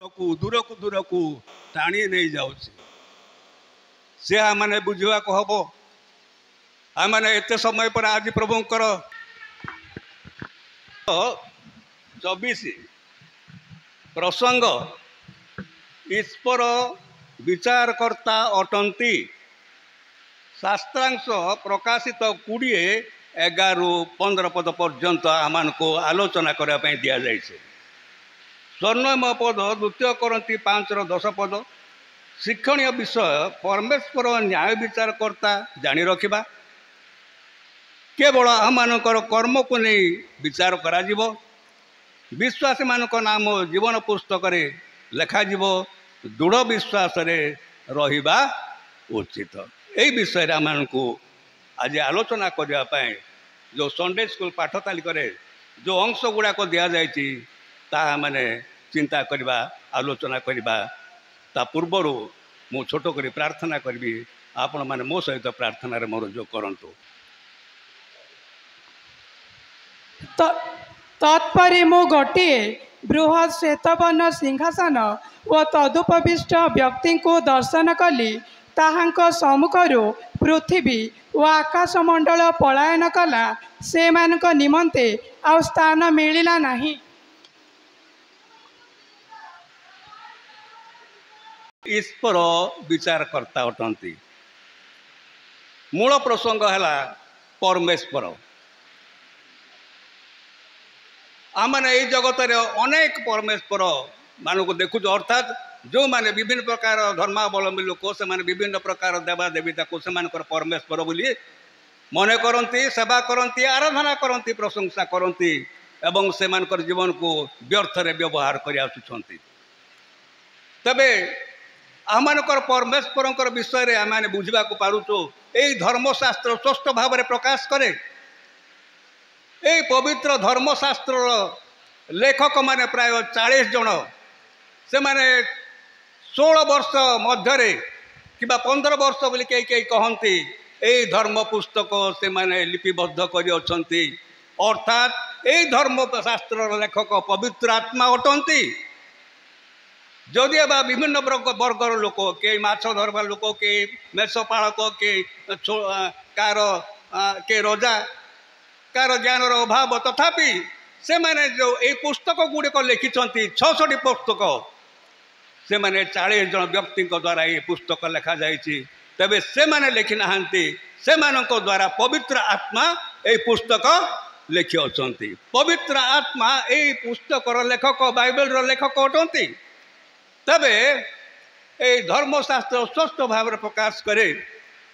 दूर को टाणी नहीं जाऊँ से आने बुझा हम आम एत समय पर आज प्रभुंकर 24 प्रसंग ईश्वर विचारकर्ता अटंती शास्त्रांश प्रकाशित 20:11-15 पद पर्यंत आम को आलोचना करने दि जाए। स्वर्णमय पद 2 Corinthians 5:10 पद शिक्षणीय विषय परमेश्वर न्याय विचारकर्ता जानी रखा केवल आमर कर्म को नहीं विचार करा विश्वासी मान नाम जीवन पुस्तक लेखा दृढ़ विश्वास रहिबा उचित। यही विषय आम को आज आलोचना करने जो संडे स्कूल पाठ तालिका जो अंश गुड़ाक दि जाए मैंने चिंता करवा आलोचना करवा ता पूर्वर मु छोट कर प्रार्थना करी आपण मैंने मो सहित प्रार्थना मनोयोग करंतु। तत्परे मु गोटे बृहत् श्वेतवर्ण सिंहासन व तदुपविष्ट व्यक्ति को दर्शन कली ताहांक सम्मुखरु पृथ्वी व आकाशमंडल पलायन कला से मानक निमंते आ स्थान मिलिला नहीं। ईश्वर विचारकर्ता अटंती मूल प्रसंग है परमेश्वर। आमने ये जगत अनेक परमेश्वर मान को देखु अर्थात जो माने विभिन्न प्रकार धर्मावलंबी लोक से माने विभिन्न प्रकार देवा देवता को से परमेश्वर बोली मने करती सेवा करती आराधना करती प्रशंसा करती एवं से जीवन को व्यर्थ व्यवहार कर आसुंच। तबे आमकर परमेश्वर विषय आम बुझा पारुचु यही धर्मशास्त्र स्पष्ट भाव में प्रकाश करे। यही पवित्र धर्मशास्त्र लेखक माने प्राय 40 जन से माने 16 वर्ष मध्य कि 15 वर्ष बोली कई कहती यही धर्म पुस्तक से माने लिपिबद्ध कर अर्थात यही धर्मशास्त्र लेखक पवित्र आत्मा अटंती। जदि विभिन्न वर्गर लोक के माछ धरवा लोक के मेषपालक के कार के रजा कार ज्ञान अभाव तथापि से माने जो ये पुस्तक गुड़िक लिखिं 66 पुस्तक से माने 40 जन व्यक्ति द्वारा ये पुस्तक लिखा जाइए। तबे से माने लिखि ना से द्वारा पवित्र आत्मा ये पुस्तक लिखि अछंती। पवित्र आत्मा ये पुस्तक लेखक बाइबल लेखक अटंती। तबे ये धर्मशास्त्र स्पष्ट भाव में प्रकाश करे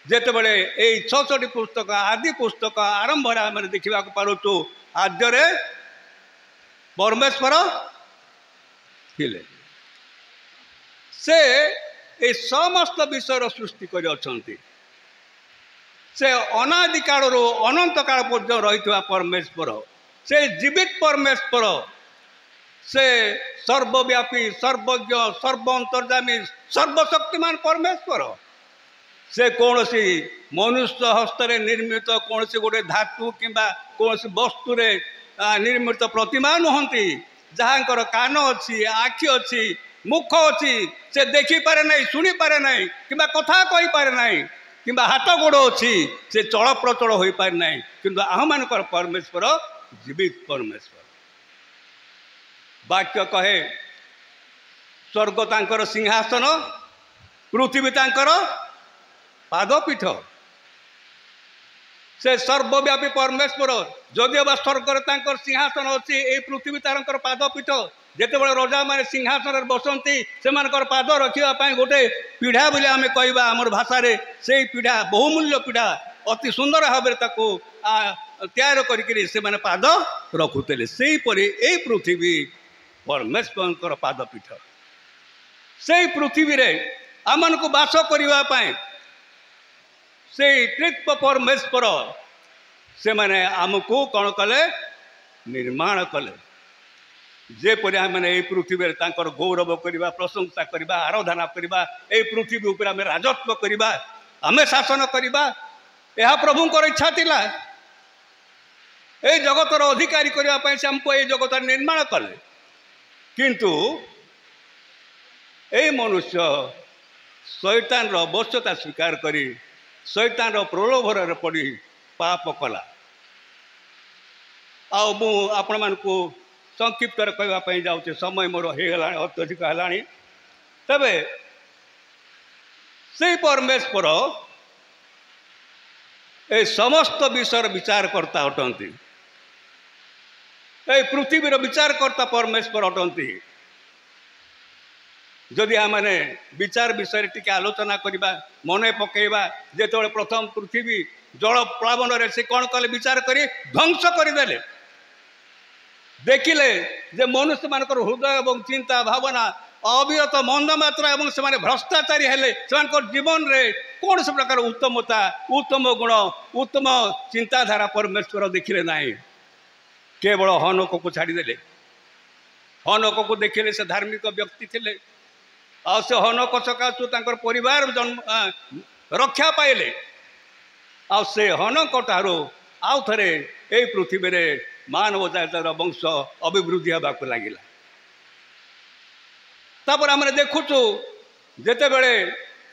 जिते बड़े यही 66 पुस्तक आदि पुस्तक आरंभ आम देखा पारुचु आद्य परमेश्वर थिले से ये समस्त विषय सृष्टि कर से अनादि काल अनंत काल पर्यंत रही परमेश्वर से जीवित परमेश्वर से सर्वव्यापी सर्वज्ञ सर्व अंतर्जामी सर्वशक्तिमान परमेश्वर से कौन सी मनुष्य हस्तरे निर्मित कौन सी गोटे धातु किंबा कौन सी वस्तु निर्मित प्रतिमा नुहति जहाँकर कान अच्छी आखि अच्छी मुख अच्छी से देखी पारे नहीं शुणी पारे नहीं किंबा कथा कही पारे नहीं किंबा हाथ गोड़ अच्छी से चल प्रचल हो पारे नहीं किंतु आमर परमेश्वर जीवित परमेश्वर। वाक्य कहे स्वर्ग तांकर सिंहासन पृथ्वी तांकर पादपीठ से सर्वव्यापी परमेश्वर जदि स्वर्ग तांकर सिंहासन अच्छी ये पृथ्वी तांकर पादपीठ जिते बड़े रजा मैंने सिंहासन बसती से पाद रखापी गोटे पीढ़ा बोले आम कहवा आम भाषा से पीढ़ा बहुमूल्य पीढ़ा अति सुंदर भाव तैयार कर पाद रखुले से यही पृथ्वी परमेश्वर पादपीठ से पृथ्वी रे आमन को बास करने से तृत्व परमेश्वर से माने आमको कौन कले निर्माण कले जेपरि आमने ये पृथ्वी तांकर गौरव करवा प्रशंसा करवा आराधना करवा ये पृथ्वी उपर आम राजत्व करवा आम शासन करवा यह प्रभुंकर इच्छा थिला। ये जगतर अधिकारी करने से हमको ये जगत निर्माण कले किंतु ଏଇ ମନୁଷ୍ୟ ଶୈତାନର ଅବଶ୍ୟତା ସ୍ୱୀକାର କରି ଶୈତାନର ପ୍ରଲୋଭନରେ ପଡ଼ି ପାପ କଲା। ଆଉ ମୁଁ ଆପଣମାନଙ୍କୁ ସଂକ୍ଷିପ୍ତରେ କହିବା ପାଇଁ ଯାଉଛି, ସମୟ ମୋର ହେଇଗଲାଣି, ଅତ୍ୟଧିକ ହେଲାଣି। ତେବେ ସେଇ ପରମେଶ୍ୱର ଏ ସମସ୍ତ ବିଷୟର ବିଚାରକର୍ତ୍ତା ଅଟନ୍ତି। এই পৃথিবীর বিচারকর্তা পরমেশ্বর অটନ୍ତି। যদি ଆମେ বিচার বিষয়ে টিকে আলোচনা করা মনে পকাইবা, যেতবে প্রথম পৃথিবী জল প্লাবনের সে কণ কলে বিচার করে ধ্বংস করেদেলে, দেখিলে যে মনুষ্য মানকর হৃদয় এবং চিন্তা ভাবনা অবিরত মন্দমাত্রা এবং সে ভ্রষ্টাচারী হেলে, সে জীবনে কৌশি প্রকার উত্তমতা, উত্তম গুণ, উত্তম চিন্তাধারা পরমেশ্বর দেখিলে না। केवल हनक को छाड़देले। हनक को देखिले से धार्मिक व्यक्ति थे, आ से हनक सकाशु परिवार जन्म रक्षा पाइले। आ से हनक ठारू आउ थे यही पृथ्वी रे मानव जातर वंश अभिवृद्धि होगा लगिला। तापर आम देखुचु जिते बड़े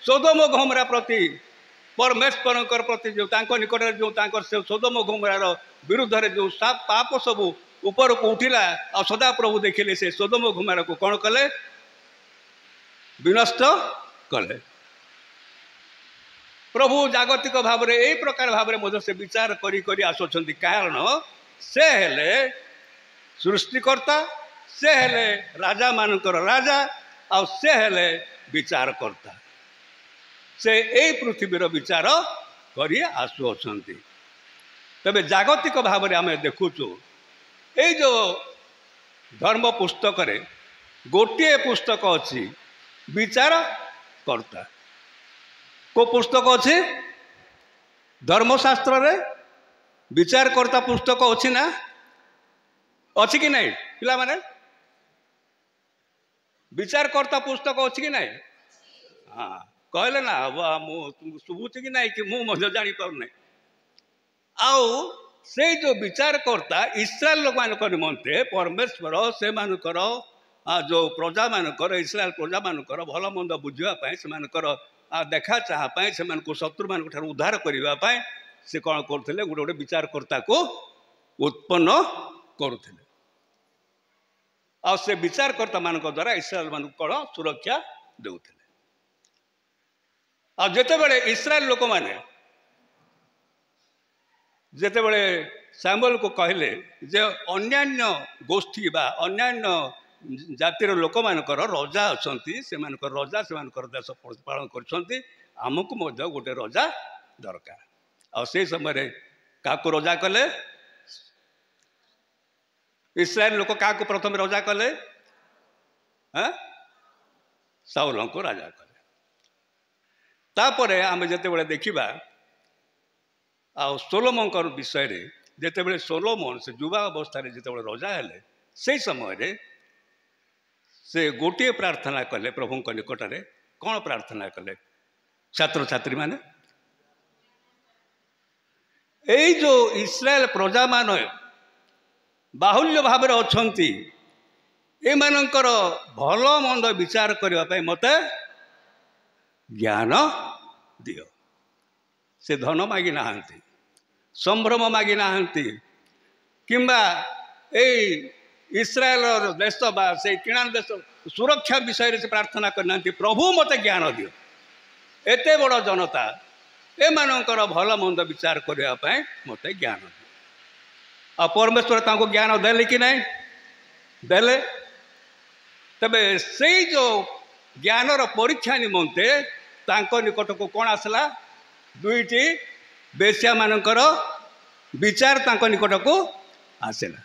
सोदोम गमोरा प्रति परमेश्वर प्रति जो निकट जो से सोदोम गमोरार विरुद्ध रे जो पाप सब ऊपर को उठिला, आ सदा प्रभु देखिले से सोदोम गमोरा को कौन कले, विनष्ट कले। प्रभु जागतिक भाव में यही प्रकार भाव में से विचार करी करी आसुछंती, कारण से हेले सृष्टिकर्ता, से हेले राजा मानकर राजा, आ से हेले विचारकर्ता। से यही पृथ्वीर विचार करी आसुअछंती। तबे जागतिक भाव में आम देखुचु ये जो धर्म पुस्तक रे गोटे पुस्तक अच्छी विचारकर्ता। को पुस्तक अच्छी? धर्मशास्त्र रे विचारकर्ता पुस्तक अच्छी ना, अच्छी कि नहीं पिला माने? विचारकर्ता पुस्तक अच्छी कि नहीं? हाँ कहले ना मुझे शुभुची कि नहीं कि मुझे जानी पारना। आउ से जो विचारकर्ता इस्राएल लोक मान निमंते परमेश्वर से मानकर जो प्रजा मानकर इस्राएल प्रजा मानकर भल मंद बुझापी से देखा चाहपाई से शत्रु मान उद्धार करने से कौन करते गोटे गोटे विचारकर्ता को उत्पन्न करुले। आ से विचारकर्ता मान द्वारा इस्राएल मान कौन सुरक्षा देते। आ जिते बड़े इस्राएल लोक मैंने जिते बड़े सामुएल को कहले जे अन्यान्य गोष्ठी बा अन्यान्य जातिर लोक मानकर रजा अच्छी से रजा से देश पालन कर आमको गोटे रजा दरकार। आ से समय क्या रजा कले? इस्राएल लोक क्या प्रथम रजा कले? साउल को राजा कले। तापर आम जिते बड़े देखा आ सोलोमन विषय रे जिते बड़े सोलोमन से युवा अवस्था जिते बड़े रजा हेले से समय से गोटे प्रार्थना कले प्रभु निकट में। कौन प्रार्थना कले छात्र छात्री माने? यही जो इस्राएल प्रजा मान बाहुल्य भाव में अच्छी एमानकर भल मंद विचार करने मते ज्ञान दियो। से धन मागी ना, संभ्रम मागी ना, किंबा इस्राएल देश बा से किणान देश सुरक्षा विषय से प्रार्थना करना, प्रभु मते ज्ञान दियो। एते बड़ जनता एमानकर भल मंद विचार करने मते ज्ञान दियो। आ परमेश्वर तांको ज्ञान देले कि नहीं? देले। तबे से जो ज्ञानर परीक्षा निमंते तांको निकट को कौन आसला? दुईटी बेश्या मानकर विचार तांको निकट को आसला।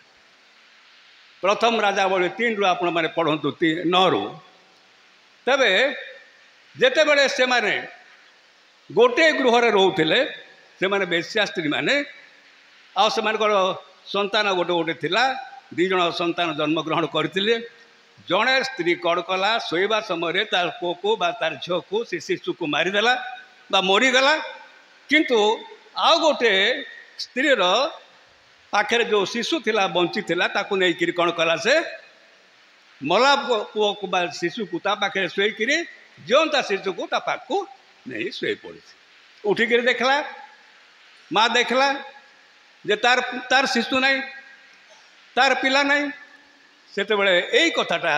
प्रथम राजा बड़े 3 रु आपण माने पढ़ंतु 9 रु। तबे जेते बड़े से माने गोटे गृह रे रहउथिले से माने बेश्या स्त्री माने आ से मानकर संतान गोटे गोटे थिला 2 जण संतान जन्म ग्रहण करथिले। जड़े स्त्री कौन कला शोवा समय तार पुओ को तार झील को से शिशु को मारिदेला बा मरीगला। किंतु आउ गोटे स्त्री पाखे जो शिशु थिला बंची थिला ताकू नहीं कौन कला से मला पुओ को बा शिशु को ता पाखे शोईकि जीवंता शिशु को ता पाख को नहीं शोई पड़ी उठिक देखला माँ देखला जे तार तार शिशु नहीं तार पिला नहीं से यही कथाटा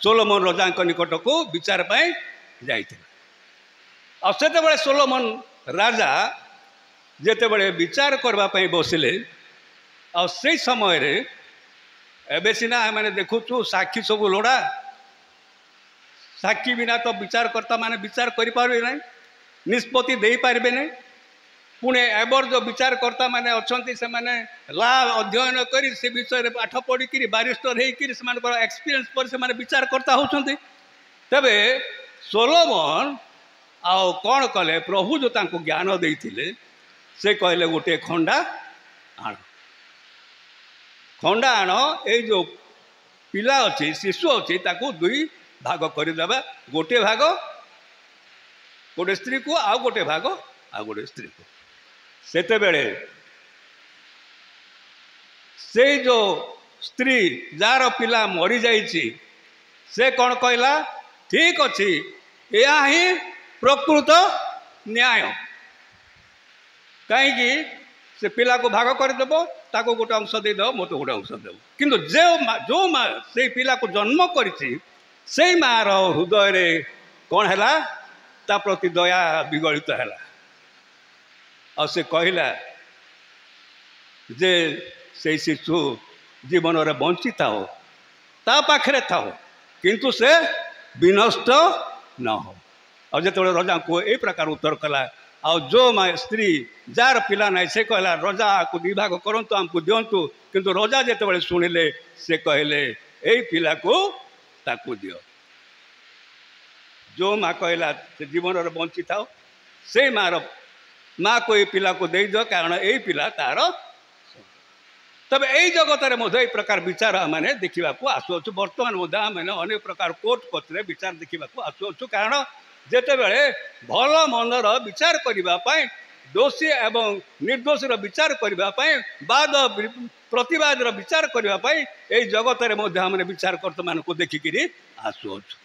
सोलोमन राजा निकट को विचार पाई जाइथिला। से सोलोमन राजा जेतेबेले विचार करने बसिले से समय रे एबे सिना मैंने देखुचु साक्षी सब लोड़ा साक्षी बिना तो विचारकर्ता माने विचार करि पारबे नहीं निष्पत्ति दे पारबे नहीं पुणे एबर जो विचारकर्ता माने अछंती से माने ला अध्ययन करी से विषय रे पाठ पढ़ी कि बारिस्टर हेकि से माने एक्सपीरियंस पर से माने विचारकर्ता होछंती। तबे सोलोमन आओ कौन कले प्रभु जो तांको ज्ञान देइथिले से कहले गोटे खंडा आण खंडा आण ए जो पिला अच्छी शिशु अच्छी ताकू दुई भाग करदेवा गोटे भाग गोटे स्त्री को आउ गोटे भाग आउ गोटे स्त्री को सेते बेले से जो स्त्री जार पिला मरी जाइछि से कौन कहला ठीक अच्छी यह ही प्रकृत न्याय कहीं से पिला को भाग करदेव ताको गोटे अंश देदेव मत गोटे अंश देव किंतु जो माँ से पिला को जन्म करिछि से मार हृदय रे कौन है ता प्रति दया विगलित है और से कहला जे से शिशु जीवन रे बंची थाओ ता पाखरे थाओ किंतु से विनष्ट न हो। और जो रजा को ए प्रकार उत्तर कला और जो माँ स्त्री जार पिला ना से कहला रजा को विभाग करंतु हमको दिंतु किंतु रजा जिते शुणिले से कहले यही पिला को ताकू दियो जो माँ कहला से जीवन रे बंची थाओ से माँ को ये पिला को दे दो कारण यही पिला तार तब यही जगत में मध्य प्रकार विचार मैंने देखा आसुचु बर्तमान मैंने अनेक प्रकार कोर्ट कचरे विचार देखा आसुचु कारण जेते बेले भल मनर विचार करने दोषी एवं निर्दोषीर विचार करने बाद प्रतिवाद विचार करने यही जगत में विचारकर्ता मान को देखिक आसुचु।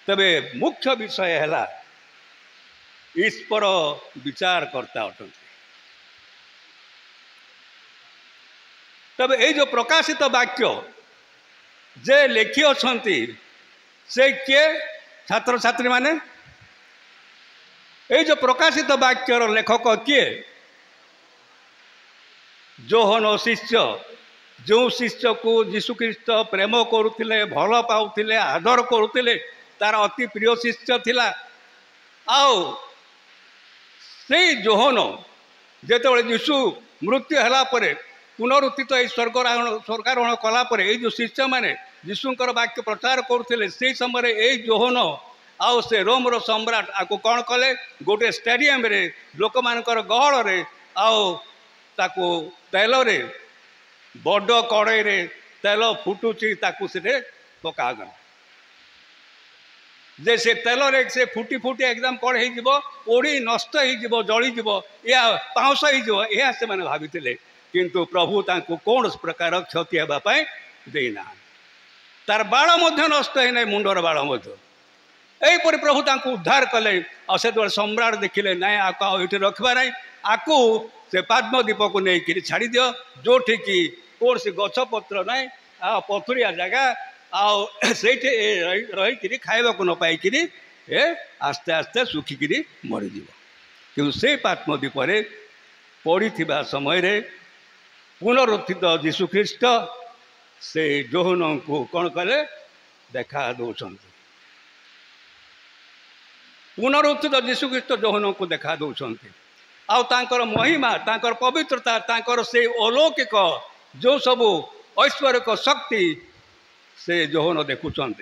तबे मुख्य विषय है ईश्वर विचारकर्ता अटंती। तब ये जो प्रकाशित वाक्य जे लेखी अछंती से किए छात्र छात्री माने ये जो प्रकाशित वाक्यर लेखक किए जोहन शिष्य जो शिष्य को जीशुख्रीष्ट प्रेम करुले भल पाउले आदर करुले तार अति प्रिय शिष्य थिला आओ से जोहन जेतेबेले जीशु मृत्यु होला परे पुनरुत्थित ये स्वर्गारोहण कलापर ये जो शिष्य मैंने जीशुकर वाक्य प्रचार करुले से समय यही जोहन आउ से रोमर सम्राट आपको कौन कले गोटे स्टेडियम रे लोक मानकर गहल रे आओ ताको तेल रे बड़ कड़ई रे तेल फुटुची ताकू से पकागला जे से तेल रे से फुटी फुटी एकदम कौन हो पोड़ी नष्ट हो जलीज या पाउस हो से मैंने भाभी किंतु प्रभु तांको कौन प्रकार क्षति होगापाई देना तार बाड़ नष्ट है मुंडर बाड़ यहीपरि प्रभु तांको उद्धार कले और से सम्राट देखिले ना आपको ये रखा ना आपको से पद्मदीप को लेकिन छाड़ी दियो जो कि कौन सी गछपत्र ना आ पथुरिया जगह आठ रही खावा को न पाई आस्ते आस्ते सुखिकी मरीज कि से पद्मदीप पड़ी समय रे पुनरुत्थित जीशुख्रीष्ट से जोहन को कौन कले देखा दौरान पुनरुत्थित जीशुख्रीष्ट जोहन को देखा दौरान आर महिमा तांकर पवित्रता तांकर से अलौकिक जो सब ऐश्वर्यक शक्ति से जोहन देखुंट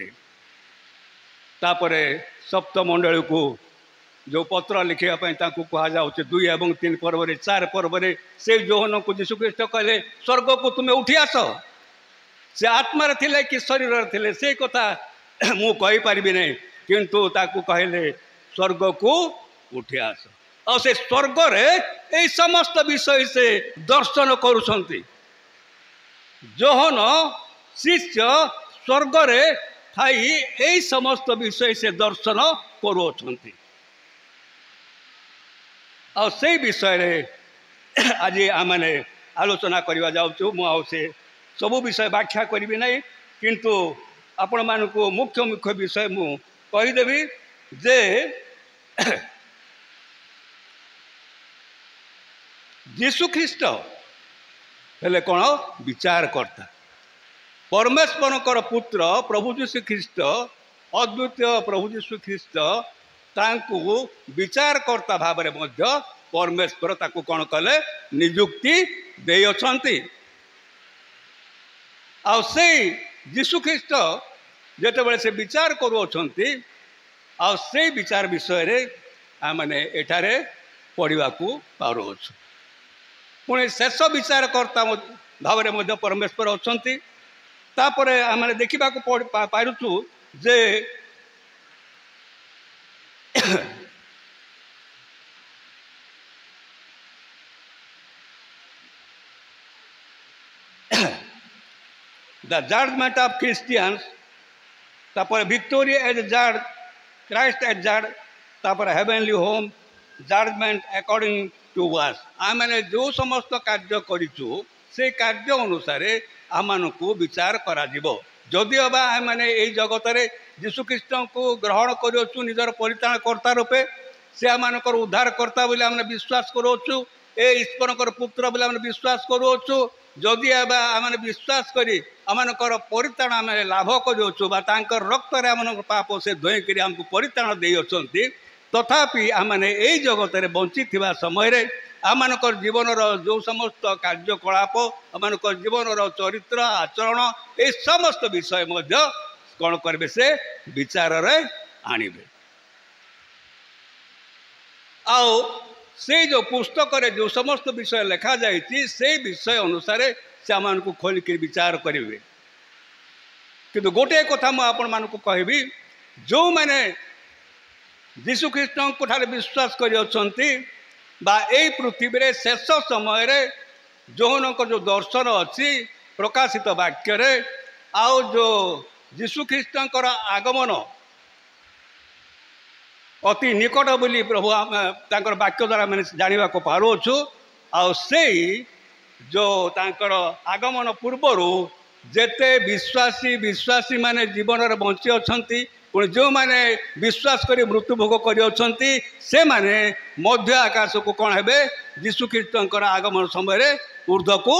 तापरे सप्तमंडल को जो पत्र लिखापी कह जाऊँ 2 और 3 पर्व 4 पर्व से जोहन को जीशुख्रीष्ट कहले स्वर्ग को तुम्हें उठी आस से आत्मार थिले कि शरीर थिले से कथा मु कहि परिबि नहीं किंतु ताकू कहले स्वर्ग को उठी आस और से स्वर्ग रे ए समस्त विषय से दर्शन करुछंती जोहन शिष्य स्वर्गरे थाई यही समस्त विषय से दर्शन करुअछंती आ से विषय रे आज आमने आलोचना करवा जाऊँ मुझे सबू विषय व्याख्या करी ना किंतु आपण मानक मुख्य मुख्य विषय मु कहीदेवी जे जीशु ख्रीस्ट हेले कौन विचार करता परमेश्वर पुत्र प्रभु जीशु ख्रीस्ट अद्वितीय प्रभु जीशु ख्रीस्ट तांकु विचारकर्ता भाव में परमेश्वर ताकू कौन कले नियुक्ति दे अछंती आ से जीशु ख्रीस्ट जेतेबेले से विचार करुअछंती आ से विचार विषय रे आमने एठारे पढ़ा पारुअछु पुणी शेष विचारकर्ता भाव में परमेश्वर अछंती तापरे आमने देखा पारुछु जे द जजमेंट ऑफ क्रिश्चियंस तापर विक्टोरी एज जज क्राइस्ट एज जज तापर heavenly home judgement according to वास आमने जो समस्त कार्य करिछु से कार्य अनुसार आम को विचार करा जदि बा आमने यही जगत रे जीशु ख्रीस्ट को ग्रहण करूँ निजर परित्राणकर्ता रूपे से आमर उद्धारकर्ता बोले आम विश्वास करूँ ए ईश्वर पुत्र बोले आम विश्वास करूँ जदि आम विश्वास करी आमर परित्राण आम लाभ कर रक्त आम पाप से धोईक आमको परित्राण दे तथापि आमने यही जगत रे बंची समय आमनकर जीवन जो समस्त कार्यकलाप आमनकर जीवन चरित्र आचरण ये समस्त विषय कौन करेंगे से विचार रे आणिबे आओ से जो पुस्तक रे जो समस्त विषय लिखा जाइए से विषय अनुसार से आम को खोलिक विचार करेंगे किंतु गोटे कथा मुझे कहबी जो मैंने जीशु ख्रीस्ट को ठारे विश्वास कर पृथ्वी रे शेष समय रे जो जो दर्शन अच्छी प्रकाशित वाक्य रे आओ जो जीशु ख्रीष्टर आगमन अति निकट बोली प्रभु तांकर वाक्य द्वारा मैंने जाना पारुछु आ से जो तांकर आगमन पूर्वर जेते विश्वासी विश्वासी माने जीवन रे बंची अछंती पुणी जो माने विश्वास करी मृत्यु भोग करी से माने मध्य आकाश को कौन हेबे जीशु ख्रीष्टर आगमन समय रे ऊर्ध्व को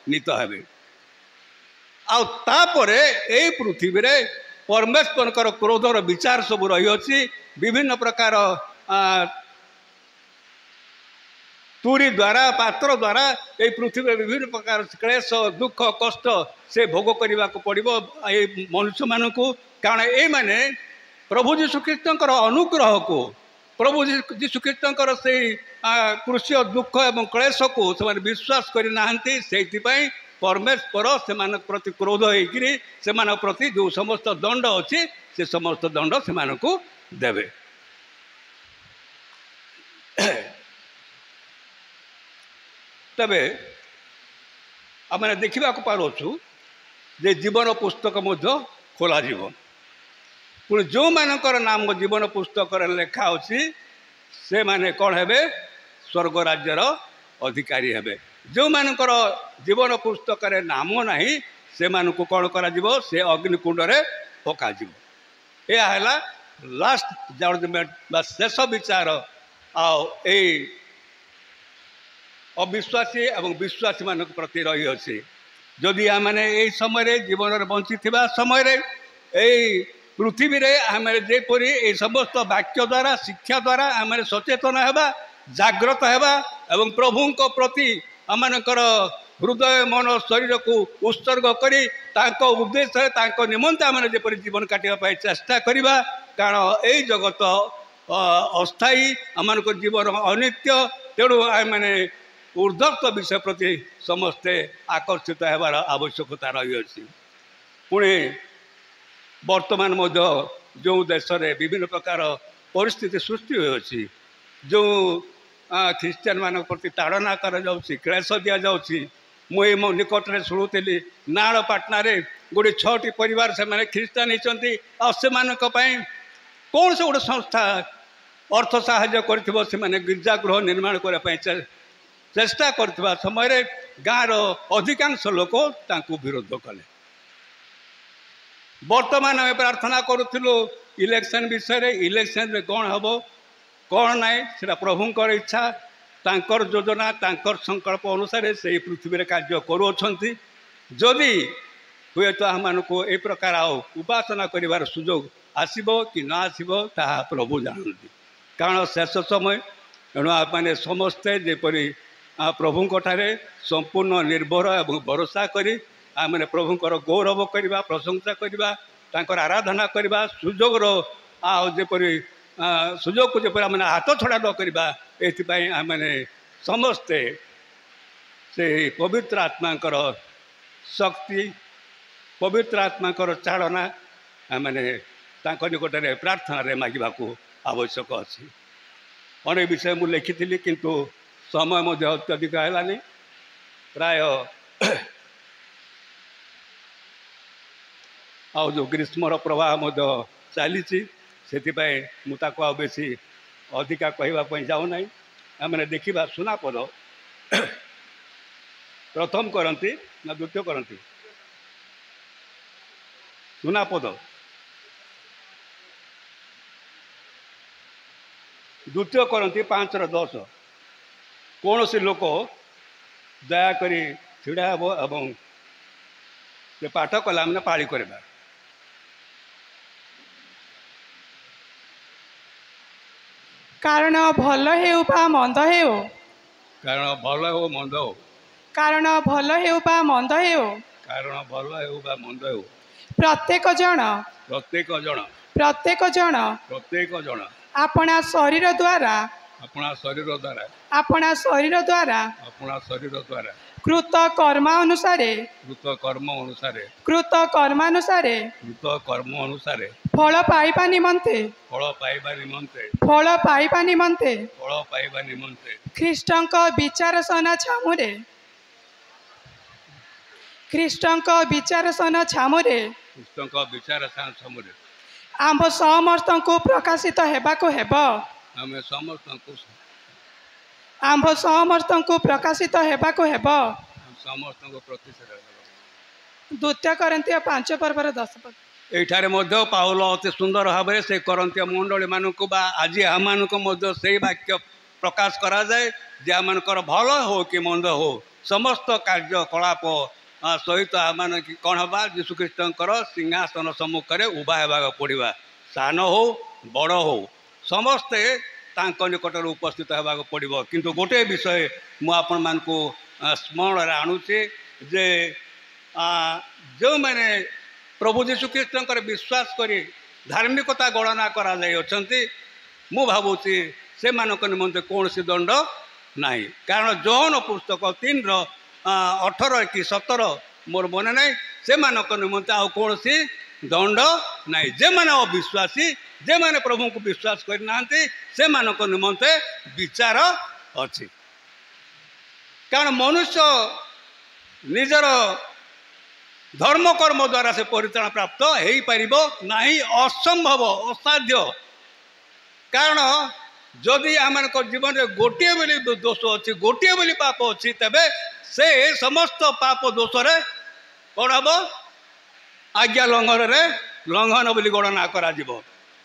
नीत हेबे आउे यही पृथ्वी रे परमेश्वर क्रोधर विचार सब रही विभिन्न प्रकार तुरी द्वारा पात्र द्वारा ये पृथ्वी विभिन्न प्रकार क्लेश दुख कष्ट से भोग करने को पड़ो ये मनुष्य मान को कारण ये माने प्रभु जीशु ख्रीष्टर अनुग्रह को प्रभु जीशु ख्रीष्टर से कृष्य दुख एवं क्लेश को से विश्वास करना से परमेश्वर से प्रति क्रोध होकर प्रति जो समस्त दंड अच्छी से समस्त दंड से देवे तबे आम देखा पारुछु जे जीवन पुस्तक खोल पुणी जो मानकर नाम जीवन पुस्तक लेखा अच्छी से माने कौन हेबे स्वर्ग राज्यर अधिकारी हेबे जो मानकर जीवन पुस्तक नाम नहीं से मानक कौन करा से अग्निकुंड रे पका यह है लास्ट जजमेंट बा शेष विचार आई अविश्वासी एवं विश्वासी मान प्रति रही अच्छी जदि आमने यही समय जीवन बंची समय यही पृथ्वी रे आम जेपरी ये समस्त वाक्य द्वारा शिक्षा द्वारा आम सचेतन होगा जाग्रत होगा एवं प्रभु प्रति आमकर हृदय मन शरीर को उत्सर्ग करी उद्देश्य निमंत आम जेपरी जीवन काटिया चेष्टा करवा कारण यही जगत अस्थायी आम जीवन अनित्य तेणु आम ऊर्ध्वस्त विषय प्रति समस्ते आकर्षित होवार आवश्यकता रही पुणी वर्तमान जो देश में विभिन्न प्रकार परिस्थिति सृष्टि होती जो ख्रीस्टियान मान प्रति ताड़ना कर क्लेश दि जाऊँगी मुझे मो निकट में शुणुली नाड़पाटना गोटे 6टी परिवार से ख्रीष्टान होती कौन से गोटे संस्था अर्थ साहाय्य कर गिरजागृह निर्माण करने चेष्टा करथिबा समय गाँव अधिकांश लोक विरोध कले। वर्तमान आम प्रार्थना करूँ इलेक्शन विषय इलेक्शन में कौन हम कौन ना से प्रभुंर इच्छा तांकर योजना तांकर संकल्प अनुसार से पृथ्वी कार्य करुँच जदि हुए तो आम को ए प्रकार उपासना कर सुजोग आसब कि न आसब ता प्रभु जानती कारण शेष समय तेणु आपने समस्ते जेपरी प्रभुंठारे संपूर्ण निर्भर और भरोसा करी आम प्रभुंर गौरव करवा प्रशंसा करवा तांकर आराधना करवा सुजोग जेपरी सुजोग को जपर आम हाथ छड़ा न करवा एपाई आम समस्ते से पवित्र आत्माकर शक्ति पवित्र आत्माकर चालना आम निकटने प्रार्थना मांगवा आवश्यक अच्छी अनेक विषय मुझे लिखी किंतु समय अत्यधिक है प्राय आउ जो ग्रीष्मर प्रवाह चली से मुझे बेसी अधिका कहवाई जाऊना आम देखा सुनापद प्रथम करती ना द्वितीय करती सुनापद द्वितीय करती 5:10 कौन सी लोक दयाक ढड़ा हे और से पाठ कला मैंने पाली करवा कारण भल हेउ बा मंद हेउ कारण भल हो मंद हो कारण भल हेउ बा मंद हेउ कारण भल हो बा मंद हो प्रत्येक जन प्रत्येक जन प्रत्येक जन प्रत्येक जन अपना शरीर द्वारा अपना शरीर द्वारा अपना शरीर द्वारा अपना शरीर द्वारा कृत कर्मानुसारे कृत कर्म अनुसार कृत कर्मानुसारे कृत कर्म अनुसार फल पाइबा निमंते फल पाइबा निमंते फल पाइबा निमंते फल पाइबा निमंते ख्रीष्टंक विचारसना छामुरे ख्रीष्टंक विचारसना छामुरे कृष्णक विचार छमुरे आम समस्तଙ୍କୁ प्रकाशित हेबाको हेब आम समस्त आम्भ समस्तଙ୍କୁ प्रकाशित हेबाको हेब समस्त प्रतिष्ठा द्वितीय कोरिन्थीय 5:10 पद एठारे मध्य पाउल अति सुंदर भाव से करंती मंडली मानक आज आम से वाक्य प्रकाश करा जाए जे आम भल हो कि मंद हो समस्त कार्यकलाप सहित आम कौन हवा यीशुख्रीष्टर सिंहासन सम्मुखें उभा होगा पड़ा सान हो बड़ हो समस्ते निकट उपस्थित होगा पड़ो किंतु गोटे विषय मुझे स्मरण आणुचे जे जो मैंने प्रभु यीशुख्रीष्टर विश्वास करी धार्मिकता गणना करा मु भावुची से निमंते कौन सी दंड ना कारण जौन पुस्तक 3:18 कि 17 मोर मन ना से निमंते आ कौन सी दंड ना जे मैंने अविश्वासी जे मैंने प्रभु को विश्वास करना से निमंते विचार अच्छी कारण मनुष्य निजर धर्म कर्म द्वारा से परित्राण प्राप्त हो पार ना असंभव असाध्य कारण जदि आम जीवन में गोटे बोली दोष अच्छी गोटे बोली पाप अच्छी तेबे से समस्त पाप दोष कौन हम आज्ञा लंघन बोली गणना करा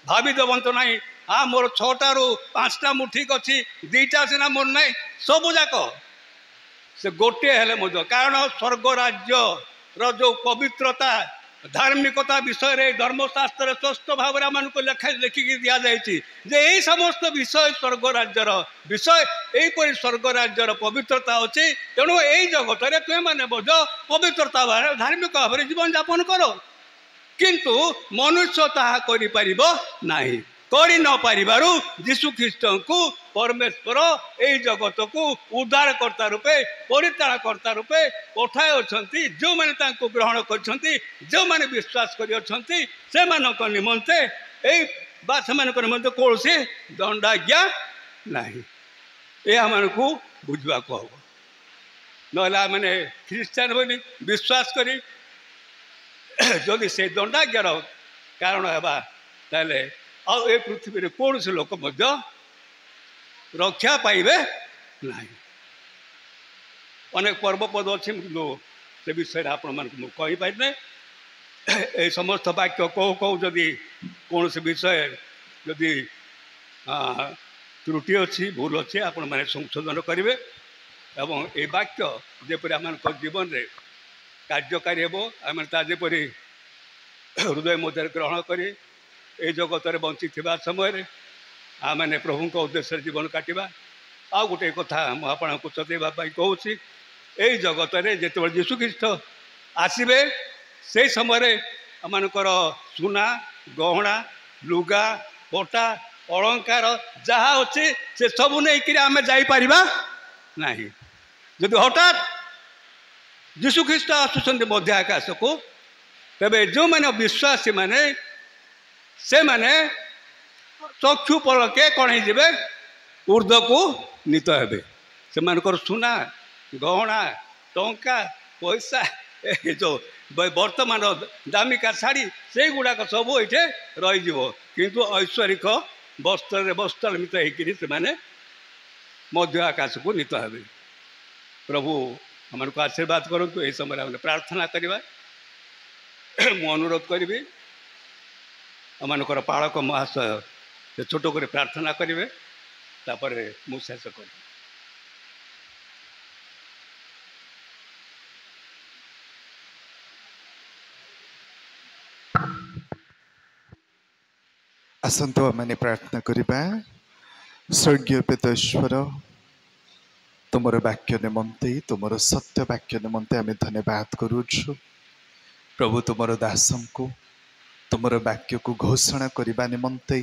भावी देवंत ना हाँ मोर 6टारू 5टा मु ठीक अच्छी 2टा सीना मोर ना सबू जाक से गोटे हेले कारण स्वर्ग राज्य जो पवित्रता धार्मिकता विषय रे धर्मशास्त्र स्पष्ट भाव लिखिकी दि जाए समस्त विषय स्वर्ग राज्यर विषय यहीपरि स्वर्ग राज्यर पवित्रता अच्छी तेणु यही जगत में तुम मैंने पवित्रता भाव धार्मिक भाव में जीवन यापन कर किंतु मनुष्य ताहा करि परिबो नाही करि न पारिबारु यीशुख्रीष्ट को परमेश्वर यही जगत को उद्धारकर्ता रूपे परित्राणकर्ता रूपे पठाई अच्छी जो मैंने ग्रहण कर जो मैंने विश्वास कर निमंते निमंते कौन सी दंडाज्ञा ना यह को बुझा हम ना मैंने ख्रीष्टान बोली विश्वास करी ଯଦି ସେ ଦଣ୍ଡାଜ୍ଞାର କାରଣ ହେବା ତାହେଲେ ଆଉ ଏ ପୃଥିବୀରେ କୌଣସି ଲୋକ ମଧ୍ୟ ରକ୍ଷା ପାଇବେ ନାହିଁ। ଅନେକ ପର୍ବପଦ ଅଛି, କିନ୍ତୁ ସେ ବିଷୟରେ ଆପଣମାନଙ୍କୁ ମୁଁ କହିପାରିନି। এই সমস্ত বাক্য কৌ কৌ যদি কৌশি বিষয় যদি ত্রুটি অছি ভুল অছি আপন মানে সংশোধন করবে এবং এই বাক্য যেপরি আমার জীবনে কার্যকারী হব আমি তা যেপরি হৃদয় মধ্যে গ্রহণ করি এই জগতের বঞ্চি থাকা সময় ଆମେ ପ୍ରଭୁଙ୍କ ଉଦ୍ଦେଶ୍ୟରେ ଜୀବନ କାଟିବା। ଆଉ ଗୋଟିଏ କଥା ମୁଁ ଆପଣଙ୍କୁ ଚତେଇବା ପାଇଁ କହୁଛି, ଏଇ ଜଗତରେ ଯେତେବେଳେ ଯୀଶୁଖ୍ରୀଷ୍ଟ ଆସିବେ ସେଇ ସମୟରେ ଆମମାନଙ୍କର ସୁନା ଗହଣା ଲୁଗା ପଟା ଅଳଙ୍କାର ଯାହା ଅଛି ସେ ସବୁ ନେଇକିରି ଆମେ ଯାଇପାରିବା ନାହିଁ। ଯଦି ହଠାତ୍ ଯୀଶୁଖ୍ରୀଷ୍ଟ ଆସୁଛନ୍ତି ମଧ୍ୟ ଆକାଶକୁ, ତେବେ ଯେଉଁମାନେ ବିଶ୍ୱାସୀ ମାନେ ସେମାନେ ଚକ୍ଷୁ ପଲକେ କ'ଣ ହେଇଯିବେ, ଉର୍ଦ୍ଧ୍ୱକୁ ନୀତ ହେବେ। ସେମାନଙ୍କର ସୁନା ଗହଣା ଟଙ୍କା ପଇସା ଏ ଯେଉଁ ବର୍ତ୍ତମାନ ଦାମିକା ଶାଢ଼ୀ ସେଇଗୁଡ଼ାକ ସବୁ ଏଇଠି ରହିଯିବ, କିନ୍ତୁ ଐଶ୍ୱରିକ ବସ୍ତ୍ରରେ ବସ୍ତ୍ରାନ୍ୱିତ ହେଇକିରି ସେମାନେ ମଧ୍ୟ ଆକାଶକୁ ନୀତ ହେବେ। ପ୍ରଭୁ ଆମମାନଙ୍କୁ ଆଶୀର୍ବାଦ କରନ୍ତୁ। ଏହି ସମୟରେ ଆମେ ପ୍ରାର୍ଥନା କରିବା। ମୁଁ ଅନୁରୋଧ କରିବି ଆମମାନଙ୍କର ପାଳକ ମହାଶୟ ସେ ଛୋଟ କରି ପ୍ରାର୍ଥନା କରିବେ, ତାପରେ ମୁଁ ଶେଷ କରିବି। ଆସନ୍ତୁ ଆମେ ପ୍ରାର୍ଥନା କରିବା। ସ୍ୱର୍ଗୀୟ ପିତାଶ୍ୱର, ତୁମର ବାକ୍ୟ ନିମନ୍ତେ, ତୁମର ସତ୍ୟ ବାକ୍ୟ ନିମନ୍ତେ ଆମେ ଧନ୍ୟବାଦ କରୁଛୁ। ପ୍ରଭୁ ତୁମର ଦାସଙ୍କୁ ତୁମର ବାକ୍ୟକୁ ଘୋଷଣା କରିବା ନିମନ୍ତେ,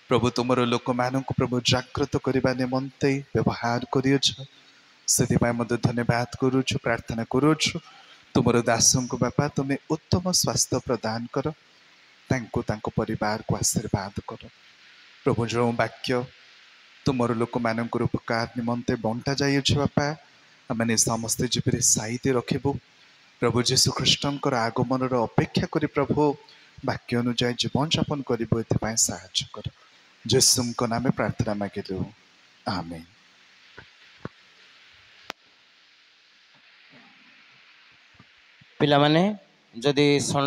ପ୍ରଭୁ ତୁମର ଲୋକମାନଙ୍କୁ ପ୍ରଭୁ ଜାଗ୍ରତ କରିବା ନିମନ୍ତେ ବ୍ୟବହାର କରିଅଛ, ସେଥିପାଇଁ ମଧ୍ୟ ଧନ୍ୟବାଦ କରୁଛୁ। ପ୍ରାର୍ଥନା କରୁଛୁ ତୁମର ଦାସଙ୍କୁ ବାପା ତୁମେ ଉତ୍ତମ ସ୍ୱାସ୍ଥ୍ୟ ପ୍ରଦାନ କର, ତାଙ୍କୁ ତାଙ୍କ ପରିବାରକୁ ଆଶୀର୍ବାଦ କର। ପ୍ରଭୁ ଯେଉଁ ବାକ୍ୟ ତୁମର ଲୋକମାନଙ୍କର ଉପକାର ନିମନ୍ତେ ବଣ୍ଟା ଯାଇଅଛି ବାପା, ଆମେ ସମସ୍ତେ ଯେପରି ସାଇତି ରଖିବୁ। ପ୍ରଭୁ ଯୀଶୁଖ୍ରୀଷ୍ଟଙ୍କର ଆଗମନର ଅପେକ୍ଷା କରି ପ୍ରଭୁ ବାକ୍ୟ ଅନୁଯାୟୀ ଜୀବନଯାପନ କରିବୁ, ଏଥିପାଇଁ ସାହାଯ୍ୟ କର। ଯୀଶୁଙ୍କ ନାମେ ପ୍ରାର୍ଥନା ମାଗିଲୁ, ଆମେନ୍। ପିଲାମାନେ ଯଦି